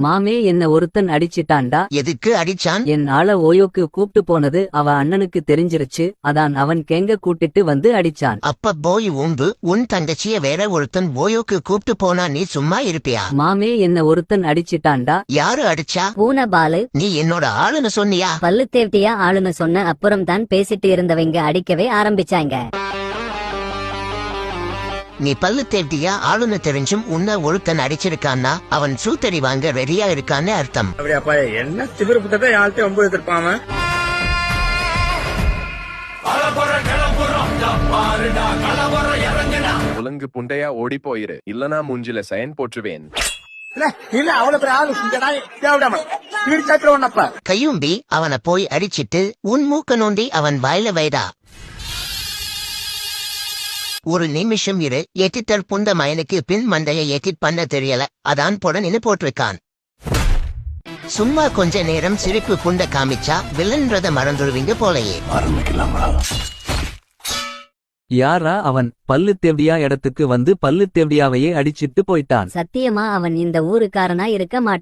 மாமே என்ன ஒருத்தன் அடிச்சிட்டான்டா. எதுக்கு அடிச்சான்? என் ஆள ஓயோக்கு கூப்பிட்டு போனது அவ அண்ணனுக்கு தெரிஞ்சிருச்சு. அதான் அவன் கேங்க கூட்டிட்டு வந்து அடிச்சான். அப்ப போய் உண்டு உன் தங்கச்சிய வேற ஒருத்தன் ஓயோக்கு கூப்பிட்டு போனா நீ சும்மா இருப்பியா? மாமே என்ன ஒருத்தன் அடிச்சிட்டான்டா. யாரு அடிச்சா? பூனபாலு. நீ என்னோட ஆளுன்னு சொன்னியா? பல்லு தேவட்டியா ஆளுன்னு சொன்ன அப்புறம் தான் பேசிட்டு இருந்தவங்க அடிக்கவே ஆரம்பிச்சாங்க. நீ பல்லு தேவட்டியா ஆளுன்னு தெரிஞ்சும் உன்ன ஒருத்தன் அடிச்சிருக்கான்னா அவன் சூத்தடி வாங்க ரெடியா இருக்கான்னு அர்த்தம். அப்படியாப்பா என்ன திமிரு புத்தத்தை யாழ்கிட்ட ஒன்பது எதிர்ப்பாம. ஒழுங்கு புண்டையா ஓடி போயிரு, இல்லனா மூஞ்சில சயன் போற்றுவேன். கையும்பி அவனை போய் அடிச்சிட்டு உன் மூக்க நோண்டி அவன் வாயில வைடா. ஒரு நிமிஷம் இரு. எட்டித்தல் புந்த மயனுக்கு பின் மண்டைய எட்டிட் பண்ண தெரியல, அதான் போட நின்னு போட்டிருக்கான். சும்மா கொஞ்ச நேரம் சிரிப்பு புண்ட காமிச்சா வில்லன்றத மறந்துடுவீங்க போலயே. யாரா அவன்? பல்லு தேவடியா இடத்துக்கு வந்து பல்லு தேவடியாவையே அடிச்சிட்டு போயிட்டான். சத்தியமா அவன் இந்த ஊருக்காரனா இருக்க மாட்டான்.